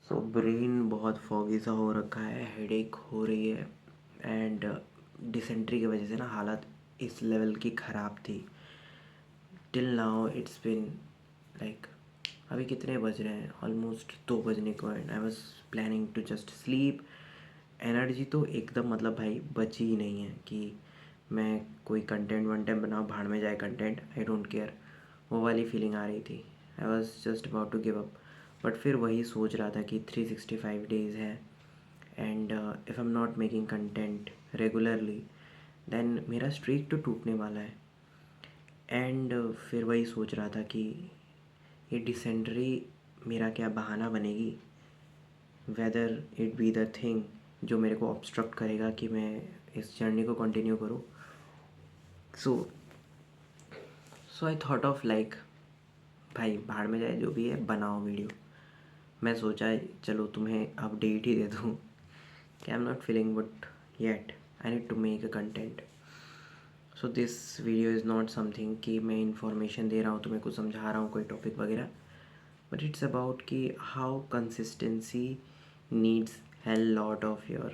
So brain बहुत foggy सा हो रखा है, हेडेक हो रही है एंड डिसेंट्री की वजह से ना हालत इस लेवल की ख़राब थी। Till now it's been like, अभी कितने बज रहे हैं, ऑलमोस्ट 2 बजने को and I was planning to just sleep. Energy तो एकदम मतलब भाई बची ही नहीं है कि मैं कोई कंटेंट वंटेंट बनाऊँ, भाड़ में जाए कंटेंट, आई डोंट केयर, वो वाली फीलिंग आ रही थी। I was just about to give up. But फिर वही सोच रहा था कि 365 डेज़ है and if I am not making content regularly then मेरा स्ट्रीक तो टूटने वाला है। एंड फिर वही सोच रहा था कि ये डिसेंट्री मेरा क्या बहाना बनेगी, whether it be the thing जो मेरे को ऑब्स्ट्रक्ट करेगा कि मैं इस जर्नी को कंटिन्यू करूँ। सो सो आई थॉट ऑफ लाइक, भाई भाड़ में जाए जो भी है, बनाओ वीडियो। मैं सोचा चलो तुम्हें अपडेट ही दे दूँ कि I am not feeling but yet I need to make a content. So this video is not something कि मैं इंफॉर्मेशन दे रहा हूँ, तुम्हें कुछ समझा रहा हूँ कोई टॉपिक वगैरह, बट इट्स अबाउट कि how consistency needs hell lot of your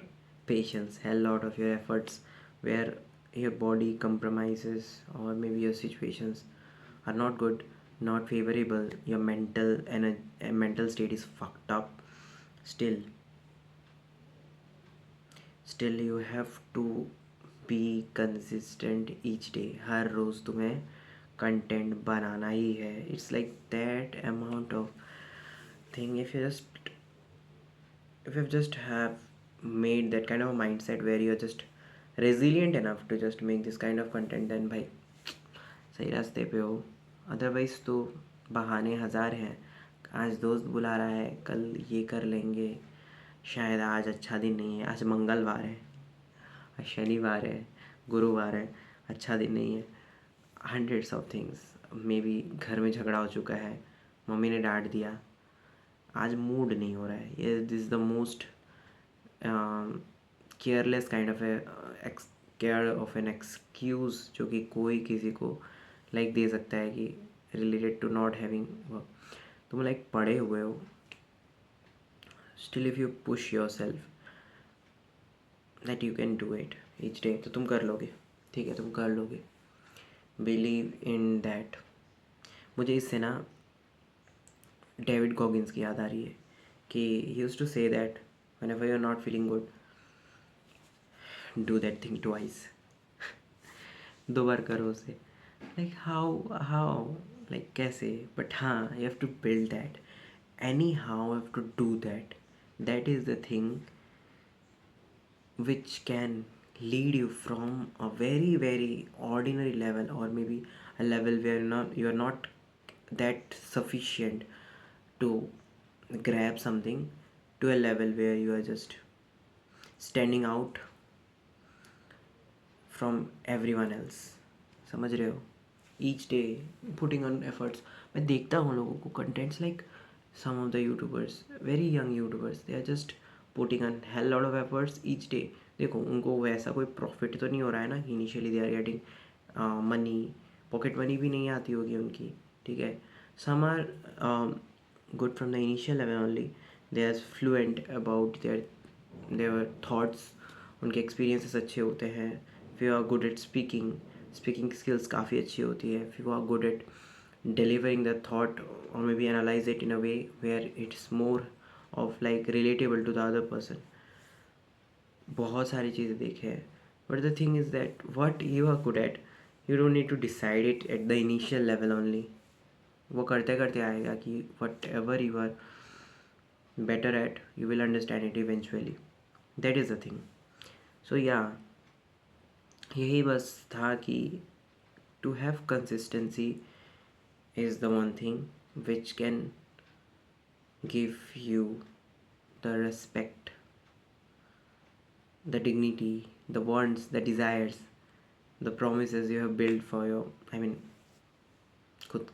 patience, hell lot of your efforts, where your body compromises or maybe your situations are not good, not favorable, your mental state is fucked up. Still you have to be consistent each day. हर रोज़ तुम्हें content बनाना ही है. It's like that amount of thing. If you just have made that kind of a mindset where you're just resilient enough to just make this kind of content, then भाई सही रास्ते पे हो. Otherwise तो बहाने हज़ार हैं. आज दोस्त बुला रहा है, कल ये कर लेंगे, शायद आज अच्छा दिन नहीं है, आज मंगलवार है, आज शनिवार है, गुरुवार है, अच्छा दिन नहीं है. Hundreds of things. May be घर में झगड़ा हो चुका है, मम्मी ने डांट दिया, आज मूड नहीं हो रहा है. ये this the most careless kind of care of an excuse जो कि कोई किसी को लाइक दे सकता है कि related to not having work. तुम लाइक पढ़े हुए हो, still if you push yourself that you can do it each day, तो तुम कर लोगे. ठीक है, तुम कर लोगे. Believe in that. मुझे इससे ना डेविड गॉगिन्स की याद आ रही है कि he used to say that whenever you are not feeling good, do that thing twice. दो बार करो उसे. लाइक हाउ लाइक कैसे, बट हाँ, you have to build that. Anyhow have to do that. That is the thing which can lead you from a very very ordinary level, or maybe a level where you are not that sufficient to grab something, to a level where you are just standing out from everyone else. समझ रहे हो? Each day putting on efforts. मैं देखता हूँ लोगों को contents like some of the YouTubers, very young YouTubers, they are just putting on hell lot of efforts each day. देखो उनको वैसा कोई प्रॉफिट तो नहीं हो रहा है ना कि initially they are getting money, pocket money भी नहीं आती होगी उनकी. ठीक है, some are good from the initial level only. They are fluent about their thoughts, उनके एक्सपीरियंसेस अच्छे होते हैं. if you are good at speaking skills काफ़ी अच्छी होती है. if you are good at delivering the thought or maybe analyze it in a way where it's more of like relatable to the other person. बहुत सारी चीज़ें देखे हैं. but the thing is that what you are good at, you don't need to decide it at the initial level only. वो करते करते आएगा कि whatever you are better at, you will understand it eventually. that is the thing. so yeah, यही बस था कि to have consistency is the one thing which can give you the respect, the dignity, the wants, the desires, the promises you have built for your, I mean, खुद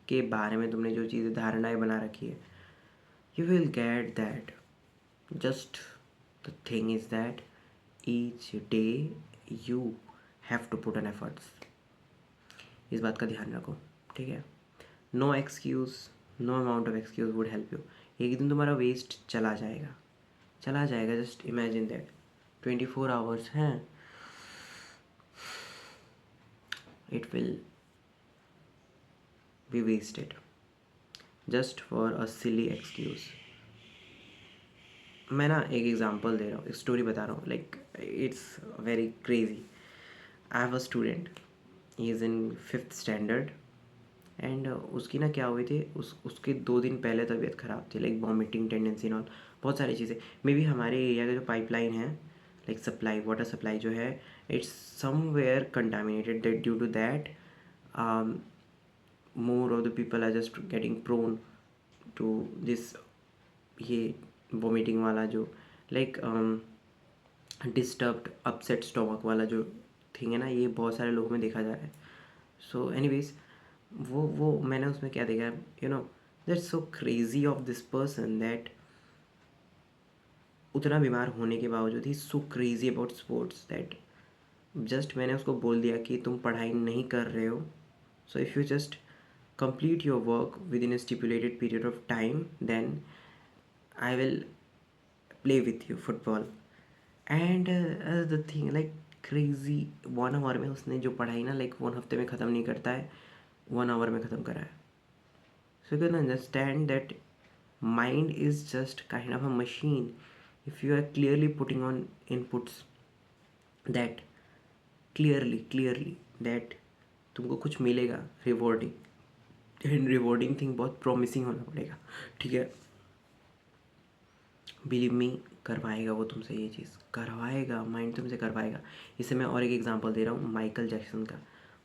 के बारे में तुमने जो चीज़ें धारणाएं बना रखी है, you will get that. just the thing is that each day you have to put an efforts. इस बात का ध्यान रखो. ठीक है, no excuse, no amount of excuse would help you. एक दिन तुम्हारा वेस्ट चला जाएगा, चला जाएगा। जस्ट इमेजिन दैट 24 आवर्स हैं, it will be wasted just for a silly excuse. मैं ना एक एग्जांपल दे रहा हूँ, एक स्टोरी बता रहा हूँ, like it's very crazy. I have a student, he is in 5th standard and उसकी ना क्या हुई थी, उसके 2 दिन पहले तबीयत ख़राब थी, लाइक वॉमिटिंग टेंडेंसी और बहुत सारी चीज़ें। मे बी हमारे एरिया का जो पाइपलाइन है, लाइक सप्लाई, वाटर सप्लाई जो है, it's somewhere contaminated, that due to that more of the people are just getting prone to this, ये वॉमिटिंग वाला जो लाइक डिस्टर्ब्ड अपसेट स्टोमक वाला जो थिंग है ना, ये बहुत सारे लोगों में देखा जा रहा है। सो एनीवेज, वो मैंने उसमें क्या देखा, you know, that's so crazy of this person that उतना बीमार होने के बावजूद ही so crazy about sports that just मैंने उसको बोल दिया कि तुम पढ़ाई नहीं कर रहे हो, so if you just complete your work within a stipulated period of time, then I will play with you football. And the thing, like crazy, 1 hour में उसने जो पढ़ाई ना, लाइक 1 हफ्ते में ख़त्म नहीं करता है, 1 hour में ख़त्म करा है। So you can understand that mind is just kind of a machine. If you are clearly putting on inputs that clearly that तुमको कुछ मिलेगा रिवॉर्डिंग, एंड रिवॉर्डिंग थिंग बहुत प्रॉमिसिंग होना पड़ेगा, ठीक है। बिलीव मी, करवाएगा वो तुमसे, ये चीज़ करवाएगा, माइंड तुमसे करवाएगा। इससे मैं और एक एग्जांपल दे रहा हूँ, माइकल जैक्सन का।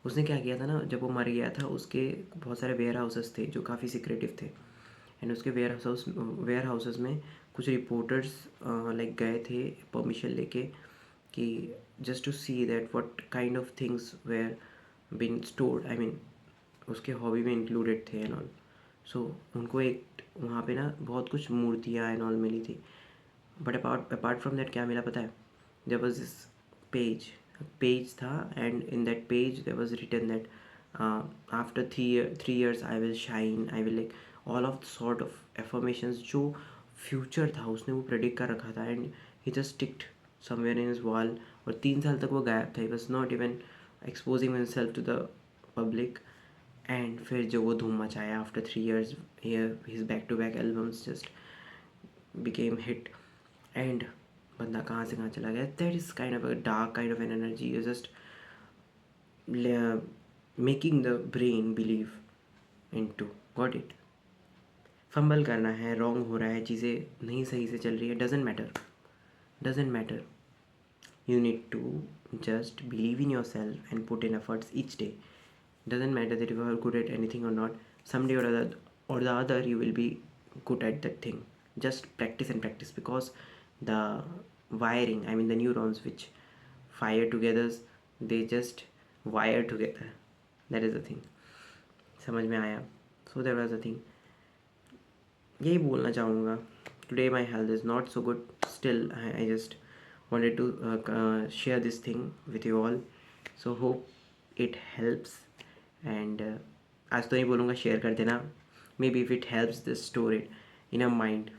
उसने क्या किया था ना, जब वो मर गया था, उसके बहुत सारे वेयर हाउसेस थे जो काफ़ी सिक्रेटिव थे, एंड उसके वेयर हाउसेस में कुछ रिपोर्टर्स लाइक गए थे परमिशन लेके कि just to see that what kind of things were been stored, I mean उसके हॉबी में इंक्लूडेड थे एंड ऑल। सो उनको एक वहाँ पे ना बहुत कुछ मूर्तियाँ एंड ऑल मिली थी, बट अपार्ट फ्रॉम दैट क्या मिला पता है, देयर वाज दिस पेज था, and in that page there was written that after 3 years I will shine, I will, like all of sort of affirmations जो future था उसने वो प्रेडिक्ट कर रखा था, and he just ticked somewhere in his wall. और 3 साल तक वो गायब था, he was not even exposing himself to the public. And फिर जो वो धूम मचाया after 3 years, his back to back albums just became hit, and बंदा कहाँ से कहाँ चला गया। That is kind of a dark kind of an energy, you just making the brain believe in to got it. Fumble करना है, wrong हो रहा है, चीज़ें नहीं सही से चल रही है, doesn't matter, you need to just believe in yourself and put in efforts each day. Doesn't matter that you are good at anything or not, someday or the other you will be good at that thing. Just practice and practice, because the wiring, I mean the neurons which fire together, they just wire together. That is the thing. समझ में आया? So that was the thing. यही बोलना चाहूँगा। Today my health is not so good, still I just wanted to share this thing with you all, so hope it helps. And आज तो नहीं बोलूँगा शेयर कर देना, maybe if it helps, just store it in your mind,